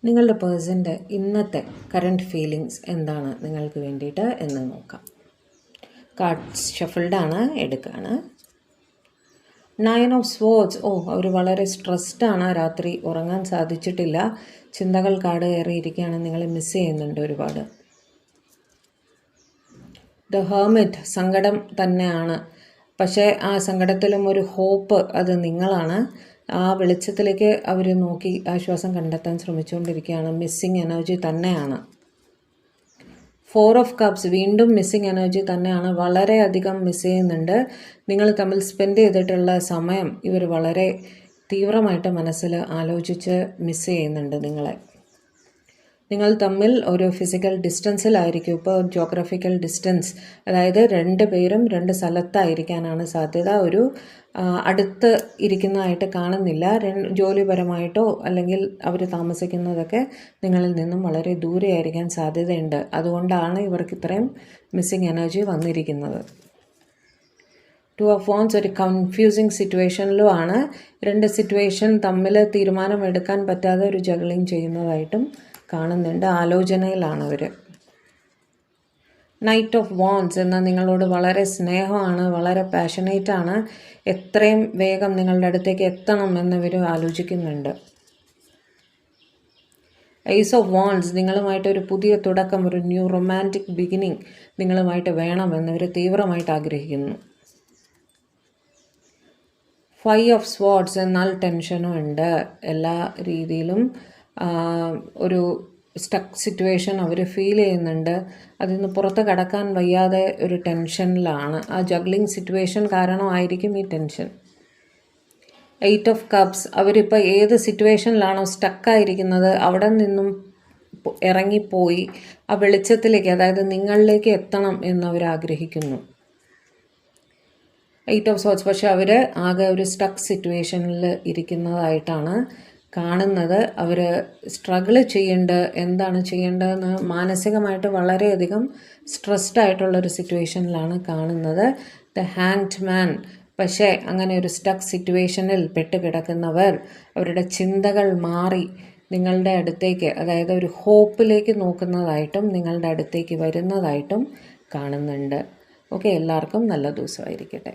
നിങ്ങളുടെ പേഴ്സൻ്റെ ഇന്നത്തെ കറണ്ട് ഫീലിങ്സ് എന്താണ് നിങ്ങൾക്ക് വേണ്ടിയിട്ട് എന്ന് നോക്കാം. കാർഡ്സ് ഷഫിൾഡാണ്, എടുക്കുകയാണ്. 9 ഓഫ് സ്വോർഡ്സ്. അവർ വളരെ സ്ട്രെസ്ഡാണ്, രാത്രി ഉറങ്ങാൻ സാധിച്ചിട്ടില്ല, ചിന്തകൾ കാട് കയറിയിരിക്കുകയാണ്, നിങ്ങളെ മിസ് ചെയ്യുന്നുണ്ട് ഒരുപാട്. ദ ഹെർമിറ്റ്, സങ്കടം തന്നെയാണ്, പക്ഷേ ആ സങ്കടത്തിലും ഒരു ഹോപ്പ്, അത് നിങ്ങളാണ്. ആ വെളിച്ചത്തിലേക്ക് അവർ നോക്കി ആശ്വാസം കണ്ടെത്താൻ ശ്രമിച്ചുകൊണ്ടിരിക്കുകയാണ്. മിസ്സിങ് എനർജി തന്നെയാണ്. 4 ഓഫ് കപ്സ്, വീണ്ടും മിസ്സിങ് എനർജി തന്നെയാണ്, വളരെയധികം മിസ് ചെയ്യുന്നുണ്ട്. നിങ്ങൾ തമ്മിൽ സ്പെൻഡ് ചെയ്തിട്ടുള്ള സമയം ഇവർ വളരെ തീവ്രമായിട്ട് മനസ്സിൽ ആലോചിച്ച് മിസ് ചെയ്യുന്നുണ്ട് നിങ്ങളെ. നിങ്ങൾ തമ്മിൽ ഒരു ഫിസിക്കൽ ഡിസ്റ്റൻസിലായിരിക്കും ഇപ്പോൾ. ജോഗ്രഫിക്കൽ ഡിസ്റ്റൻസ്, അതായത് 2 പേരും 2 സ്ഥലത്തായിരിക്കാനാണ് സാധ്യത. ഒരു അടുത്ത് ഇരിക്കുന്നതായിട്ട് കാണുന്നില്ല. ജോലിപരമായിട്ടോ അല്ലെങ്കിൽ അവർ താമസിക്കുന്നതൊക്കെ നിങ്ങളിൽ നിന്നും വളരെ ദൂരെ ആയിരിക്കാൻ സാധ്യതയുണ്ട്. അതുകൊണ്ടാണ് ഇവർക്ക് ഇത്രയും മിസ്സിങ് എനർജി വന്നിരിക്കുന്നത്. 2 ഓഫ് വാൻഡ്സ് ഒരു കൺഫ്യൂസിങ് സിറ്റുവേഷനിലും ആണ്. 2 സിറ്റുവേഷൻ തമ്മിൽ തീരുമാനമെടുക്കാൻ പറ്റാതെ ഒരു ജഗ്ലിങ് ചെയ്യുന്നതായിട്ടും കാണുന്നുണ്ട്. ആലോചനയിലാണ് അവർ. നൈറ്റ് ഓഫ് വാൻഡ്സ് എന്നാൽ നിങ്ങളോട് വളരെ സ്നേഹമാണ്, വളരെ പാഷനേറ്റാണ്. എത്രയും വേഗം നിങ്ങളുടെ അടുത്തേക്ക് എത്തണം എന്നിവർ ആലോചിക്കുന്നുണ്ട്. ഏസ് ഓഫ് വാൻഡ്സ്, നിങ്ങളുമായിട്ടൊരു പുതിയ തുടക്കം, ഒരു ന്യൂ റൊമാൻറ്റിക് ബിഗിനിങ് നിങ്ങളുമായിട്ട് വേണമെന്നിവർ തീവ്രമായിട്ട് ആഗ്രഹിക്കുന്നു. 5 ഓഫ് സ്വോർഡ്സ് എന്നാൽ ടെൻഷനും ഉണ്ട്. എല്ലാ രീതിയിലും ഒരു സ്റ്റക്ക് സിറ്റുവേഷൻ അവർ ഫീൽ ചെയ്യുന്നുണ്ട്. അതിൽ നിന്ന് പുറത്ത് കടക്കാൻ വയ്യാതെ ഒരു ടെൻഷനിലാണ്. ആ ജഗ്ലിങ് സിറ്റുവേഷൻ കാരണമായിരിക്കും ഈ ടെൻഷൻ. 8 ഓഫ് കപ്സ്, അവരിപ്പോൾ ഏത് സിറ്റുവേഷനിലാണോ സ്റ്റക്കായിരിക്കുന്നത് അവിടെ നിന്നും ഇറങ്ങിപ്പോയി ആ വെളിച്ചത്തിലേക്ക്, അതായത് നിങ്ങളിലേക്ക് എത്തണം എന്നവർ ആഗ്രഹിക്കുന്നു. 8 ഓഫ് സോർഡ്സ്, പക്ഷെ അവർ ആകെ ഒരു സ്റ്റക്ക് സിറ്റുവേഷനിൽ ഇരിക്കുന്നതായിട്ടാണ് കാണുന്നത്. അവർ സ്ട്രഗിൾ എന്താണ് ചെയ്യേണ്ടതെന്ന് മാനസികമായിട്ട് വളരെയധികം സ്ട്രെസ്ഡ് ആയിട്ടുള്ളൊരു സിറ്റുവേഷനിലാണ് കാണുന്നത്. ദ ഹാങ്ഡ് മാൻ, പക്ഷേ അങ്ങനെ ഒരു സ്റ്റക്ക് സിറ്റുവേഷനിൽ പെട്ടുകിടക്കുന്നവർ അവരുടെ ചിന്തകൾ മാറി നിങ്ങളുടെ അടുത്തേക്ക്, അതായത് ഒരു ഹോപ്പിലേക്ക് നോക്കുന്നതായിട്ടും നിങ്ങളുടെ അടുത്തേക്ക് വരുന്നതായിട്ടും കാണുന്നുണ്ട്. ഓക്കെ, എല്ലാവർക്കും നല്ല ദിവസമായിരിക്കട്ടെ.